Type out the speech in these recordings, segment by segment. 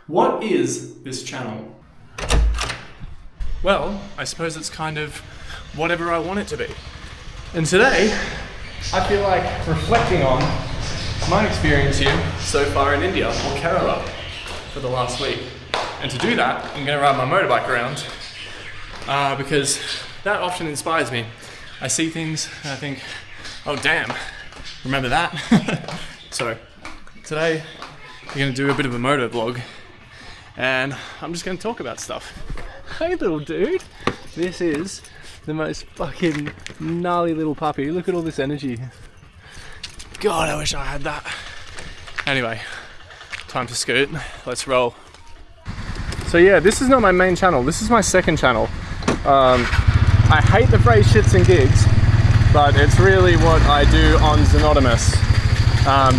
What is this channel? Well, I suppose it's kind of whatever I want it to be. And today, I feel like reflecting on my experience here so far in India, or Kerala, for the last week. And to do that, I'm going to ride my motorbike around because that often inspires me. I see things and I think, oh damn, remember that? So today, we're going to do a bit of a moto vlog and I'm just going to talk about stuff. Hey little dude, this is the most fucking gnarly little puppy. Look at all this energy. God, I wish I had that. Anyway, time to scoot. Let's roll. So yeah, this is not my main channel. This is my second channel. I hate the phrase shits and gigs, but it's really what I do on Xenonymous.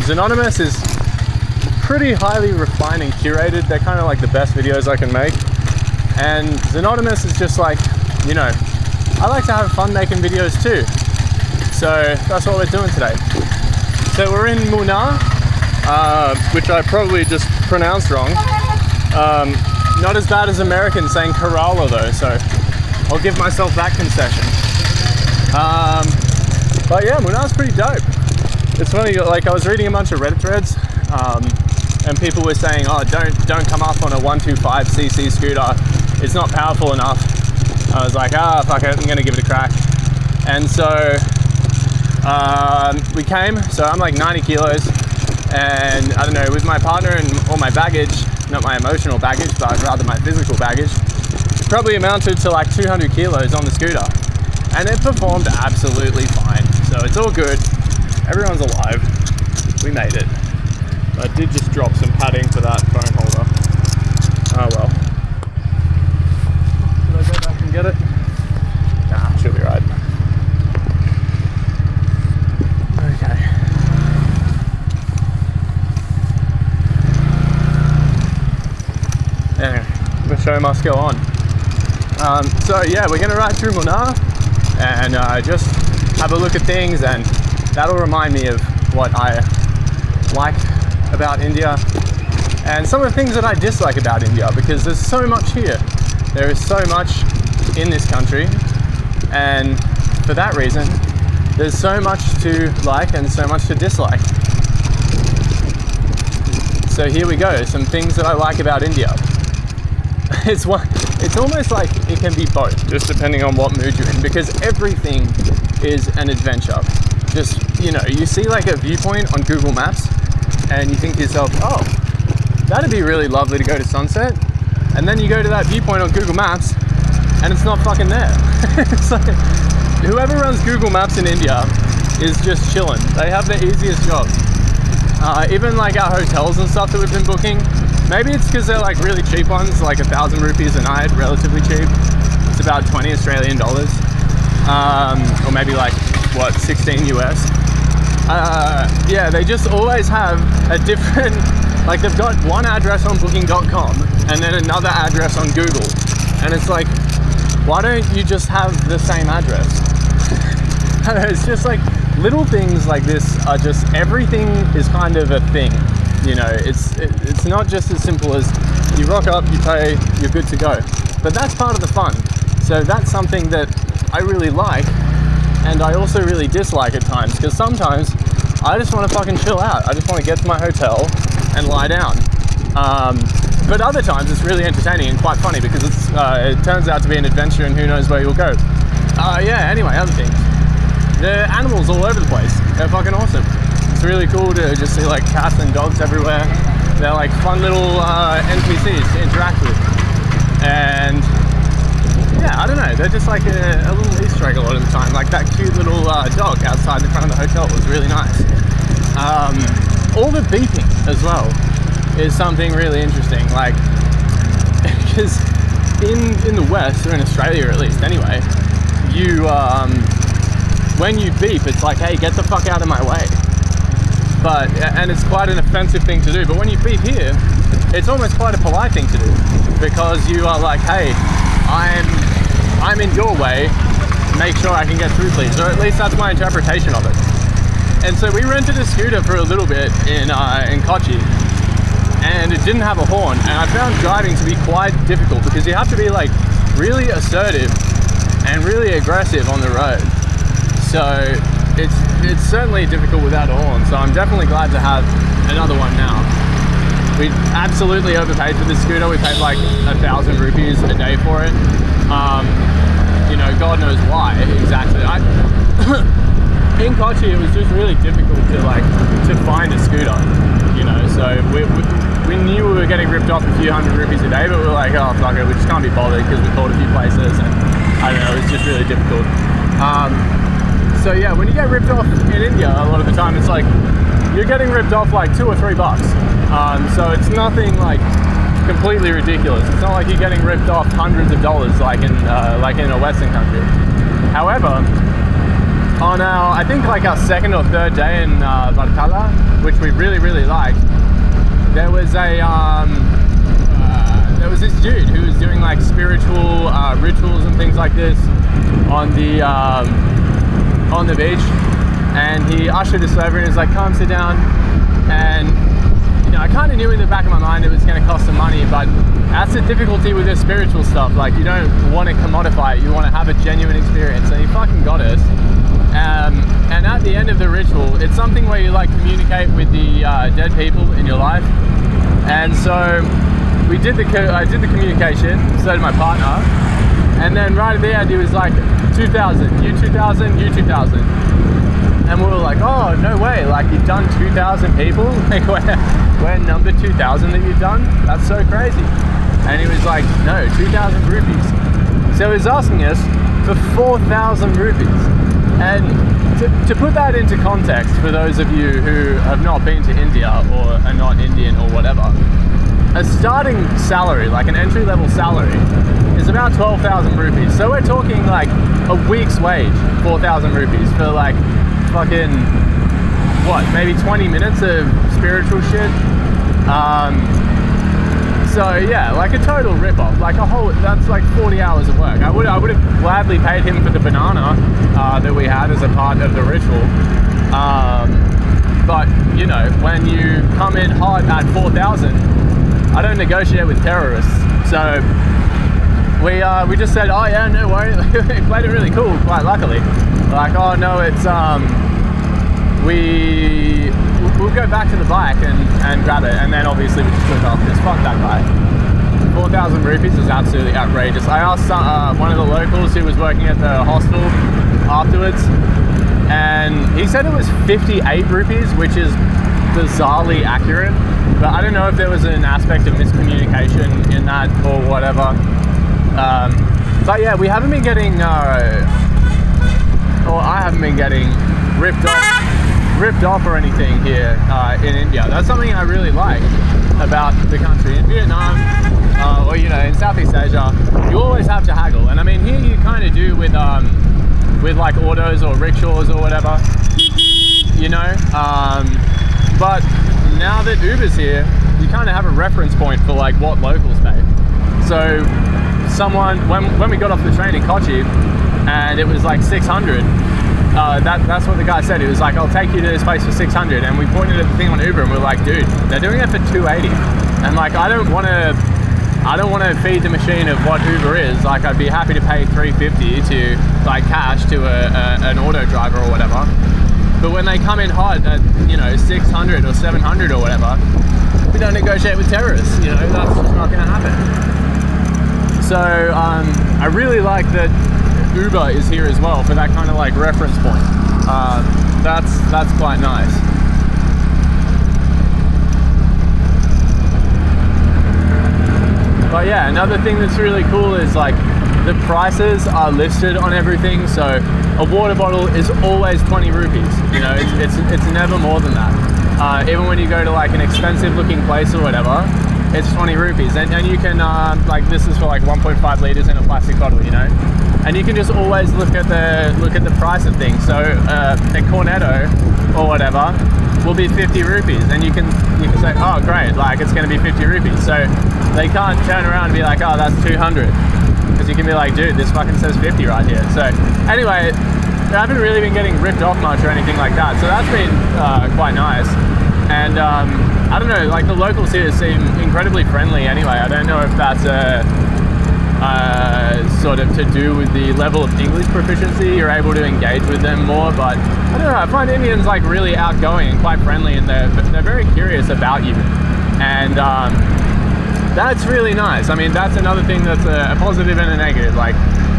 Xenonymous is pretty highly refined and curated. They're kind of like the best videos I can make. And Xenonymous is just like, you know, I like to have fun making videos too. So that's what we're doing today. So we're in Munnar, which I probably just pronounced wrong. Not as bad as Americans saying Kerala though, so I'll give myself that concession. But yeah, Munnar's pretty dope. It's funny, like I was reading a bunch of Reddit threads, and people were saying, oh, don't come up on a 125cc scooter. It's not powerful enough. I was like, fuck it, I'm gonna give it a crack. And so we came, so I'm like 90 kilos, and I don't know, with my partner and all my baggage, not my emotional baggage, but rather my physical baggage, probably amounted to like 200 kilos on the scooter. And it performed absolutely fine. So it's all good. Everyone's alive. We made it. I did just drop some padding for that phone holder. Oh well. Should I go back and get it? Nah, she'll be right. Okay. Anyway, the show must go on. So yeah, we're gonna ride through Munnar and just have a look at things, and that'll remind me of what I like about India and some of the things that I dislike about India, because there's so much here. There is so much in this country, and for that reason, there's so much to like and so much to dislike. So here we go, some things that I like about India. It's almost like it can be both, just depending on what mood you're in, because everything is an adventure. Just, you know, you see like a viewpoint on Google Maps and you think to yourself, oh, that'd be really lovely to go to sunset. And then you go to that viewpoint on Google Maps and it's not fucking there. It's like, whoever runs Google Maps in India is just chilling. They have the easiest job. Even like our hotels and stuff that we've been booking, maybe it's because they're like really cheap ones, like 1,000 rupees a night, relatively cheap. It's about 20 Australian dollars. Or maybe like, what, 16 US? Yeah, they just always have a different, like they've got one address on booking.com and then another address on Google. And it's like, why don't you just have the same address? I don't know, it's just like little things like this are just, everything is kind of a thing. You know, it's not just as simple as you rock up, you pay, you're good to go. But that's part of the fun. So that's something that I really like, and I also really dislike at times, because sometimes I just want to fucking chill out. I just want to get to my hotel and lie down. But other times it's really entertaining and quite funny, because it turns out to be an adventure and who knows where you'll go. Yeah, anyway, other things. The animals all over the place. They're fucking awesome. It's really cool to just see like cats and dogs everywhere. They're like fun little NPCs to interact with. And yeah, I don't know, they're just like a little Easter egg a lot of the time. Like that cute little dog outside the front of the hotel was really nice. All the beeping as well is something really interesting. Like, because in the West, or in Australia at least anyway, you, when you beep, it's like, hey, get the fuck out of my way. And it's quite an offensive thing to do. But when you beep here, it's almost quite a polite thing to do, because you are like, hey, I'm in your way, make sure I can get through please, or at least that's my interpretation of it. And so we rented a scooter for a little bit in Kochi, and it didn't have a horn, and I found driving to be quite difficult because you have to be like really assertive and really aggressive on the road. So it's certainly difficult without a horn, so I'm definitely glad to have another one now. We absolutely overpaid for this scooter. We paid like 1,000 rupees a day for it. You know, God knows why exactly. In Kochi, it was just really difficult to find a scooter, you know, so we knew we were getting ripped off a few hundred rupees a day, but we were like, oh fuck it, we just can't be bothered because we called a few places, and I don't know, it was just really difficult. So yeah, when you get ripped off in India, a lot of the time it's like you're getting ripped off like $2 or $3. So it's nothing like completely ridiculous. It's not like you're getting ripped off hundreds of dollars like in a Western country. However, on I think like our second or third day in Varkala, which we really liked, there was this dude who was doing like spiritual rituals and things like this on the beach, and he ushered us over and he was like, come sit down. And you know, I kind of knew in the back of my mind it was going to cost some money, but that's the difficulty with this spiritual stuff. Like, you don't want to commodify it, you want to have a genuine experience, and he fucking got us. And at the end of the ritual, it's something where you like communicate with the dead people in your life. And so I did the communication, so did my partner, and then right at the end he was like, 2,000, you 2,000, you 2,000. And we were like, oh, no way, like you've done 2,000 people? Like we're number 2,000 that you've done? That's so crazy. And he was like, no, 2,000 rupees. So he was asking us for 4,000 rupees. And to put that into context for those of you who have not been to India or are not Indian or whatever, a starting salary, like an entry-level salary, is about 12,000 rupees. So we're talking like a week's wage, 4,000 rupees for like fucking, what, maybe 20 minutes of spiritual shit. So yeah, like a total rip-off, like that's like 40 hours of work. I would have gladly paid him for the banana that we had as a part of the ritual. But you know, when you come in hot at 4,000, I don't negotiate with terrorists. So we just said, oh yeah, no worries. We played it really cool, quite luckily. Like, oh no, it's we'll go back to the bike and grab it, and then obviously we just took off because fuck that guy. 4,000 rupees is absolutely outrageous. I asked one of the locals who was working at the hostel afterwards, and he said it was 58 rupees, which is bizarrely accurate, but I don't know if there was an aspect of miscommunication in that or whatever. But yeah, we haven't been getting I haven't been getting ripped off or anything here in India. That's something I really like about the country. In Vietnam, or you know, in Southeast Asia, you always have to haggle, and I mean here you kind of do with like autos or rickshaws or whatever, you know. But now that Uber's here, you kind of have a reference point for like what locals pay. So when we got off the train in Kochi, and it was like 600. That's what the guy said. He was like, I'll take you to this place for 600, and we pointed at the thing on Uber and we were like, dude, they're doing it for 280. And like, I don't want to feed the machine of what Uber is. Like, I'd be happy to pay 350 to like cash to an auto driver or whatever. But when they come in hot at, you know, 600 or 700 or whatever, we don't negotiate with terrorists, you know, that's just not going to happen. So I really like that Uber is here as well for that kind of like reference point. That's quite nice. But yeah, another thing that's really cool is like the prices are listed on everything. So a water bottle is always 20 rupees. You know, it's never more than that. Even when you go to like an expensive looking place or whatever, it's 20 rupees. And you can like, this is for like 1.5 liters in a plastic bottle, you know. And you can just always look at the price of things. So a cornetto or whatever will be 50 rupees, and you can say, oh great, like it's going to be 50 rupees. So they can't turn around and be like, oh that's 200, because you can be like, dude, this fucking says 50 right here. So anyway, I haven't really been getting ripped off much or anything like that. So that's been quite nice. And I don't know, like the locals here seem incredibly friendly anyway. I don't know if that's sort of to do with the level of English proficiency. You're able to engage with them more, but I don't know, I find Indians like really outgoing and quite friendly, and they're very curious about you. And that's really nice. I mean, that's another thing that's a positive and a negative. Like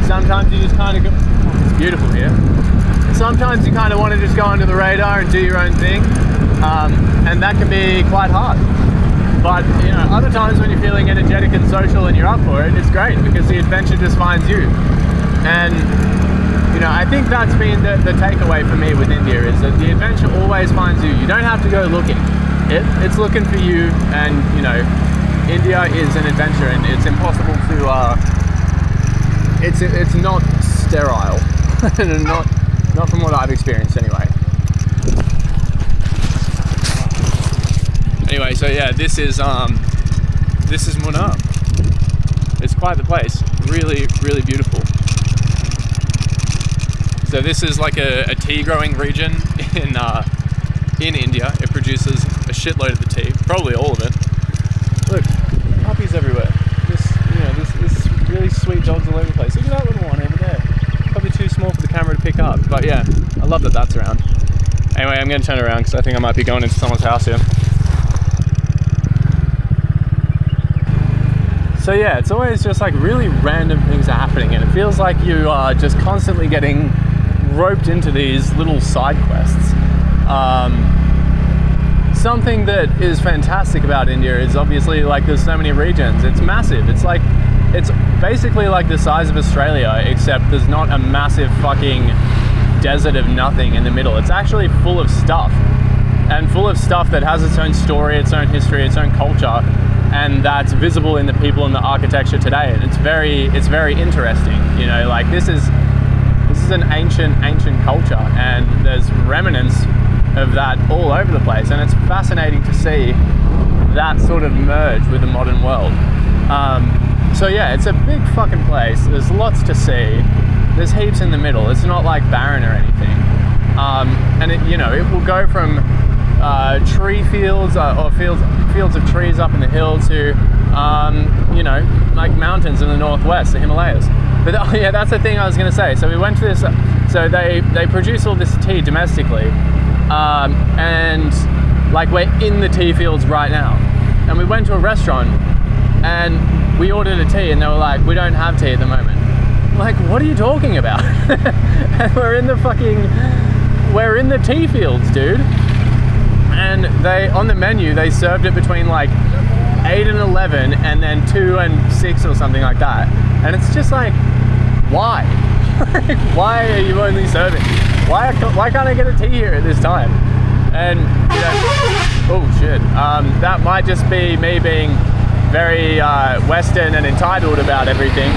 sometimes you just kind of go, oh, it's beautiful here. Sometimes you kind of want to just go under the radar and do your own thing, and that can be quite hard. But you know, other times when you're feeling energetic and social and you're up for it, it's great because the adventure just finds you. And you know, I think that's been the takeaway for me with India, is that the adventure always finds you. You don't have to go looking; it's looking for you. And you know, India is an adventure, and it's impossible to. It's not sterile, and not from what I've experienced anyway. Anyway, so yeah, this is Munnar. It's quite the place. Really, really beautiful. So this is like a tea growing region in India. It produces a shitload of the tea, probably all of it. Look, puppies everywhere. This really sweet dogs all over the place. Look at that little one over there. Probably too small for the camera to pick up, but yeah, I love that that's around. Anyway, I'm going to turn around because I think I might be going into someone's house here. So yeah, it's always just like really random things are happening, and it feels like you are just constantly getting roped into these little side quests. Something that is fantastic about India is obviously like there's so many regions. It's massive. It's basically like the size of Australia, except there's not a massive fucking desert of nothing in the middle. It's actually full of stuff, and full of stuff that has its own story, its own history, its own culture, and that's visible in the people and the architecture today. And it's very interesting. You know, like this is an ancient culture, and there's remnants of that all over the place, and it's fascinating to see that sort of merge with the modern world. So yeah, it's a big fucking place. There's lots to see. There's heaps in the middle. It's not like barren or anything. And it, you know, it will go from tree fields or fields of trees up in the hill to you know, like mountains in the northwest, the Himalayas. But oh yeah, that's the thing I was going to say. So we went to this. So they produce all this tea domestically, and like we're in the tea fields right now. And we went to a restaurant and we ordered a tea, and they were like, "We don't have tea at the moment." I'm like, what are you talking about? And we're in the tea fields, dude. And on the menu, they served it between like 8 and 11, and then 2 and 6 or something like that. And it's just like, why? Like, why are you only serving? Why can't I get a tea here at this time? And you know, oh shit, that might just be me being very Western and entitled about everything.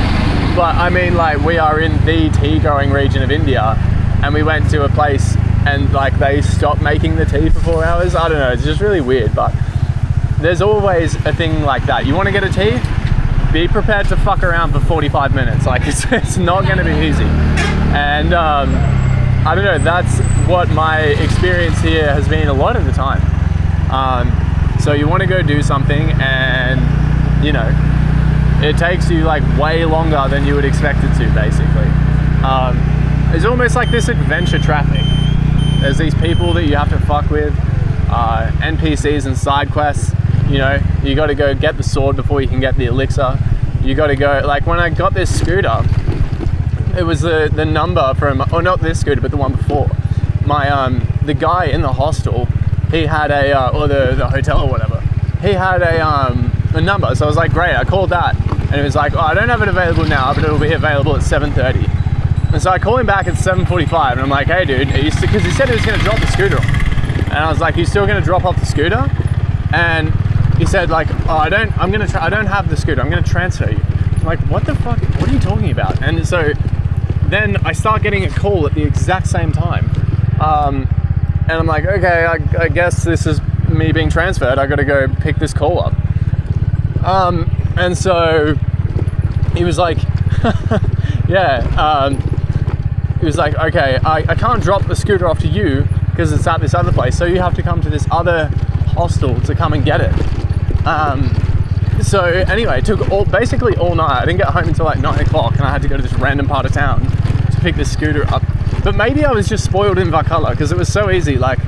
But I mean, like, we are in the tea growing region of India, and we went to a place and like they stopped making the tea for 4 hours. I don't know, it's just really weird. But there's always a thing like that. You want to get a tea? Be prepared to fuck around for 45 minutes. Like it's not going to be easy. And I don't know, that's what my experience here has been a lot of the time. So you want to go do something, and you know, it takes you like way longer than you would expect it to, basically. It's almost like this adventure traffic. There's these people that you have to fuck with, NPCs and side quests. You know, you got to go get the sword before you can get the elixir. You got to go, like when I got this scooter, it was the number from, or not this scooter, but the one before. My the guy in the hostel, he had or the hotel or whatever, he had a number. So I was like, great, I called that, and it was like, oh, I don't have it available now, but it'll be available at 7:30. And so I call him back at 7:45, and I'm like, hey dude, because he said he was going to drop the scooter off. And I was like, you still going to drop off the scooter? And he said like, oh, I don't have the scooter, I'm going to transfer you. I'm like, what the fuck, what are you talking about? And so then I start getting a call at the exact same time. And I'm like, okay, I guess this is me being transferred. I got to go pick this call up. And so he was like, yeah, he was like, okay, I can't drop the scooter off to you because it's at this other place. So you have to come to this other hostel to come and get it. So anyway, it took basically all night. I didn't get home until like 9 o'clock, and I had to go to this random part of town to pick this scooter up. But maybe I was just spoiled in Vakala because it was so easy. Like,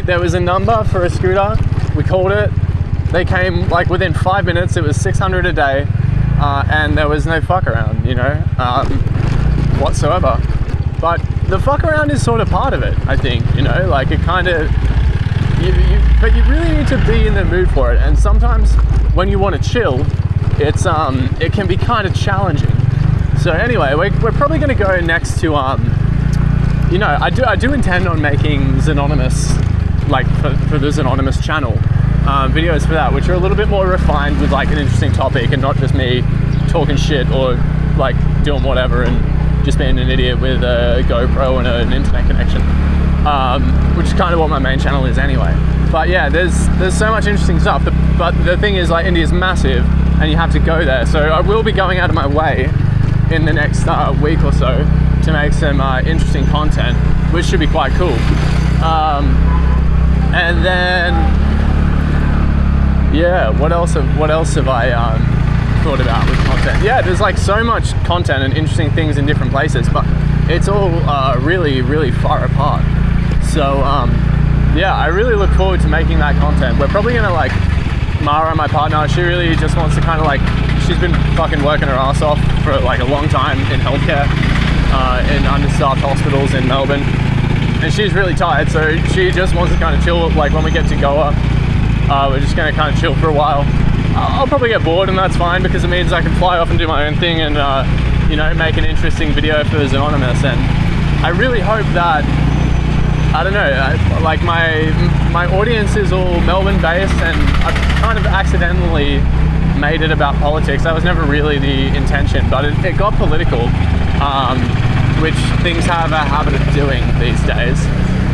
there was a number for a scooter. We called it. They came like within 5 minutes. It was 600 a day, and there was no fuck around, you know, whatsoever. But the fuck around is sort of part of it, I think. You know, like it kind of. But you really need to be in the mood for it. And sometimes when you want to chill, it can be kind of challenging. So anyway, we're probably going to go next to you know, I do intend on making Xenonymous, like for the Xenonymous channel, videos for that, which are a little bit more refined with like an interesting topic and not just me talking shit or like doing whatever and just being an idiot with a GoPro and an internet connection, which is kind of what my main channel is anyway. But yeah, there's so much interesting stuff. But the thing is, like, India's massive and you have to go there. So I will be going out of my way in the next week or so to make some interesting content, which should be quite cool. And then, yeah, what else have I thought about with content? Yeah, there's like so much content and interesting things in different places, but it's all really, really far apart. So yeah, I really look forward to making that content. We're probably gonna, like, Mara, my partner, she really just wants to kind of like, she's been fucking working her ass off for like a long time in healthcare, in understaffed hospitals in Melbourne, and she's really tired, so she just wants to kind of chill. Like when we get to Goa, we're just gonna kind of chill for a while. I'll probably get bored, and that's fine because it means I can fly off and do my own thing and you know, make an interesting video for Xenonymous. And I really hope that, I don't know, like my audience is all Melbourne based, and I've kind of accidentally made it about politics. That was never really the intention, but it got political, which things have a habit of doing these days.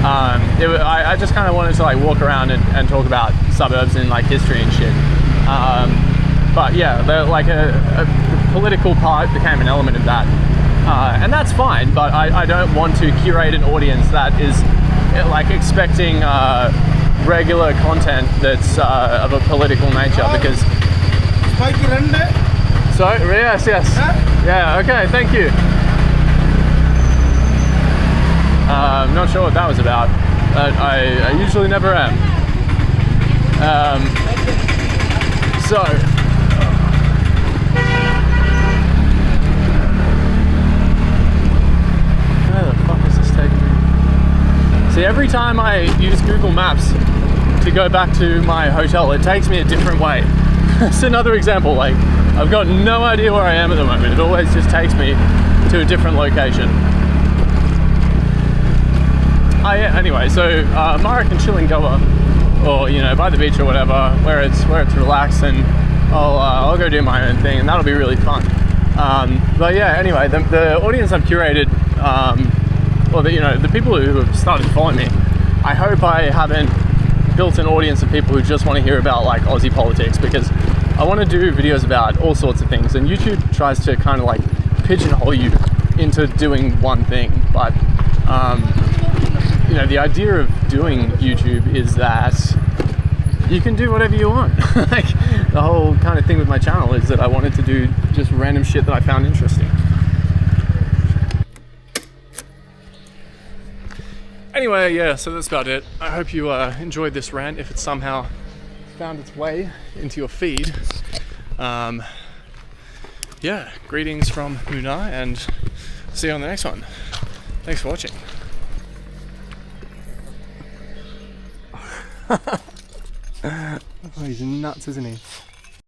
I just kind of wanted to like walk around and talk about suburbs and like history and shit. But yeah, like a political part became an element of that. And that's fine, but I don't want to curate an audience that is like expecting regular content that's of a political nature, because so yes yeah, okay, thank you. I'm not sure what that was about, but I usually never am. So where the fuck is this taking me? See, every time I use Google Maps to go back to my hotel, it takes me a different way. It's another example. Like, I've got no idea where I am at the moment. It always just takes me to a different location. Yeah, anyway, so Mara can chill in Goa, or, you know, by the beach or whatever, where it's relaxed, and I'll go do my own thing, and that'll be really fun. But yeah, anyway, the audience I've curated, or the people who have started following me, I hope I haven't built an audience of people who just want to hear about like Aussie politics, because I want to do videos about all sorts of things, and YouTube tries to kind of like pigeonhole you into doing one thing. But you know, the idea of doing YouTube is that you can do whatever you want. Like, the whole kind of thing with my channel is that I wanted to do just random shit that I found interesting. Anyway, yeah, so that's about it. I hope you enjoyed this rant, if it somehow found its way into your feed. Yeah, greetings from Muna, and see you on the next one. Thanks for watching. Oh, he's nuts, isn't he?